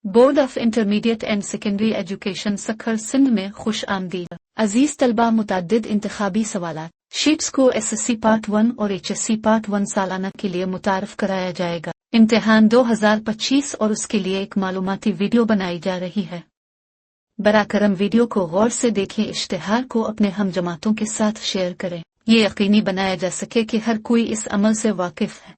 Board of intermediate and secondary education Sukkur Sindh में खुश आमदीद। अजीज तलबा, मुताद्दिद इंतखाबी सवालात शीट्स को SSC पार्ट 1 और HSC पार्ट 1 सालाना के लिए मुतारफ कराया जाएगा। इम्तिहान 2025 और उसके लिए एक मालूमाती वीडियो बनाई जा रही है। बराकरम वीडियो को गौर से देखें, इश्तिहार को अपने हम जमातों के साथ शेयर करें। ये यकीनी बनाया जा सके कि हर कोई इस अमल से वाकिफ है।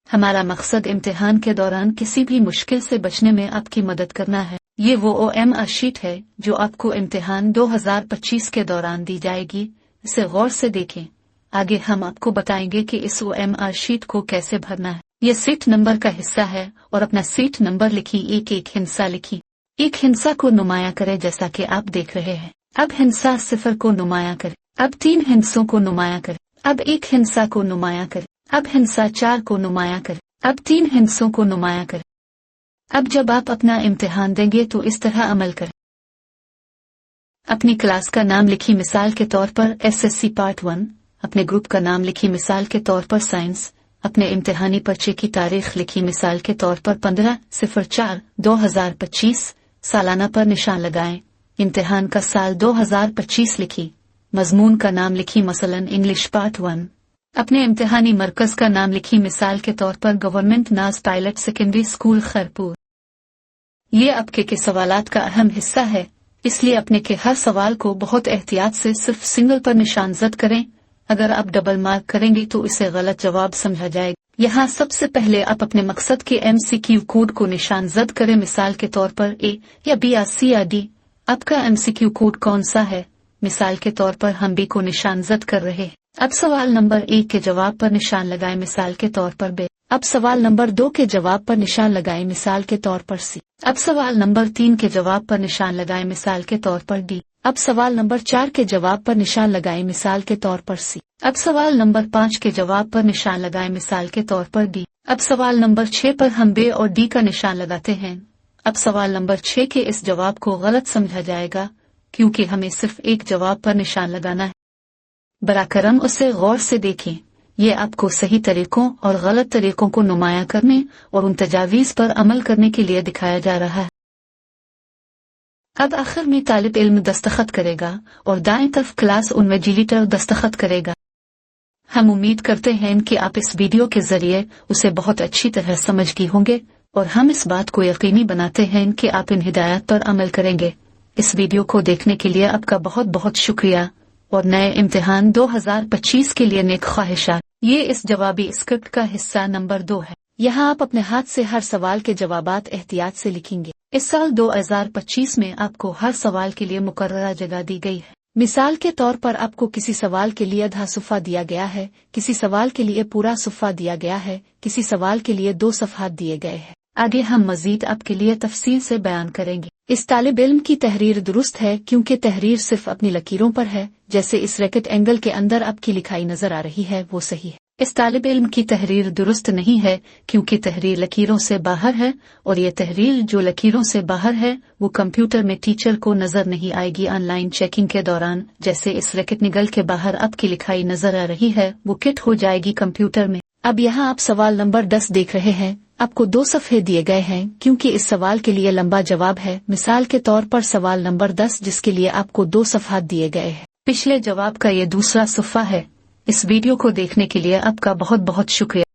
हमारा मकसद इम्तिहान के दौरान किसी भी मुश्किल से बचने में आपकी मदद करना है। ये वो OMR शीट है जो आपको इम्तिहान 2025 के दौरान दी जाएगी। इसे गौर से देखें। आगे हम आपको बताएंगे कि इस OMR शीट को कैसे भरना है। ये सीट नंबर का हिस्सा है और अपना सीट नंबर लिखी, एक हिस्सा लिखी। एक हिस्सा को नुमाया करें जैसा कि आप देख रहे हैं। अब हिस्सा 0 को नुमाया करें। अब 3 हिस्सों को नुमाया करें। अब एक हिस्सा को नुमाया करें। अब हिस्सा 4 को नुमाया करें। अब 3 हिस्सों को नुमाया करें। अब जब आप अपना इम्तिहान देंगे तो इस तरह अमल करें। अपनी क्लास का नाम लिखी, मिसाल के तौर पर SSC पार्ट 1। अपने ग्रुप का नाम लिखी, मिसाल के तौर पर साइंस। अपने इम्तिहानी पर्चे की तारीख लिखी, मिसाल के तौर पर 15/04/2025। सालाना पर निशान लगाएं। इम्तिहान का साल 2025 लिखी। मजमून का नाम लिखी, मसलन इंग्लिश पार्ट 1। अपने इम्तिहानी मरकज का नाम लिखी, मिसाल के तौर पर गवर्नमेंट नाज पायलट सेकेंडरी स्कूल खैरपुर। ये आपके के सवालात का अहम हिस्सा है, इसलिए अपने के हर सवाल को बहुत एहतियात से सिर्फ सिंगल पर निशानजद करें। अगर आप डबल मार्क करेंगे तो इसे गलत जवाब समझा जाएगा। यहाँ सबसे पहले आप अपने मकसद के MCQ कोड को निशानजद करें, मिसाल के तौर पर A या B या C या D। आपका MCQ कोड कौन सा है? मिसाल के तौर पर हम B को निशानजद कर रहे हैं। अब सवाल नंबर 1 के जवाब पर निशान लगाएं, मिसाल के तौर पर B। अब सवाल नंबर 2 के जवाब पर निशान लगाएं, मिसाल के तौर पर C। अब सवाल नंबर 3 के जवाब पर निशान लगाएं, मिसाल के तौर पर D। अब सवाल नंबर 4 के जवाब पर निशान लगाएं, मिसाल के तौर पर C। अब सवाल नंबर 5 के जवाब पर निशान लगाएं, मिसाल के तौर पर D। अब सवाल नंबर 6 पर हम B और D का निशान लगाते हैं। अब सवाल नंबर 6 के इस जवाब को गलत समझा जाएगा क्योंकि हमें सिर्फ एक जवाब पर निशान लगाना है। बराकरम उसे गौर से देखें। ये आपको सही तरीकों और गलत तरीकों को नुमाया करने और उन तजावीज़ पर अमल करने के लिए दिखाया जा रहा है। अब आखिर में तालिब इल्म दस्तखत करेगा और दाएं तरफ क्लास इन्विजिलेटर दस्तखत करेगा। हम उम्मीद करते हैं कि आप इस वीडियो के जरिए उसे बहुत अच्छी तरह समझ गए होंगे और हम इस बात को यकीनी बनाते हैं कि आप इन हिदायत पर अमल करेंगे। इस वीडियो को देखने के लिए आपका बहुत बहुत शुक्रिया और नए इम्तिहान 2025 के लिए नेक ख्वाहिशात। ये इस जवाबी स्क्रिप्ट का हिस्सा नंबर 2 है। यहाँ आप अपने हाथ से हर सवाल के जवाबात एहतियात से लिखेंगे। इस साल 2025 में आपको हर सवाल के लिए मुकर्ररा जगह दी गई है। मिसाल के तौर पर आपको किसी सवाल के लिए आधा सुफ़ा दिया गया है, किसी सवाल के लिए पूरा सुफ़ा दिया गया है, किसी सवाल के लिए 2 सफ़हात दिए गए हैं। आगे हम मजीद आपके लिए तफसील से बयान करेंगे। इस तालिब इल्म की तहरीर दुरुस्त है क्योंकि तहरीर सिर्फ अपनी लकीरों पर है। जैसे इस रैकेट एंगल के अंदर आपकी लिखाई नजर आ रही है वो सही है। इस तालिब इल्म की तहरीर दुरुस्त नहीं है क्योंकि तहरीर लकीरों से बाहर है और ये तहरीर जो लकीरों से बाहर है वो कंप्यूटर में टीचर को नजर नहीं आएगी ऑनलाइन चेकिंग के दौरान। जैसे इस रैकेट निगल के बाहर आपकी लिखाई नजर आ रही है वो किट हो जाएगी कंप्यूटर में। अब यहाँ आप सवाल नंबर 10 देख रहे हैं। आपको 2 सफ़हे दिए गए हैं क्योंकि इस सवाल के लिए लंबा जवाब है। मिसाल के तौर पर सवाल नंबर 10 जिसके लिए आपको 2 सफ़हात दिए गए हैं। पिछले जवाब का ये दूसरा सुफ़ा है। इस वीडियो को देखने के लिए आपका बहुत बहुत शुक्रिया।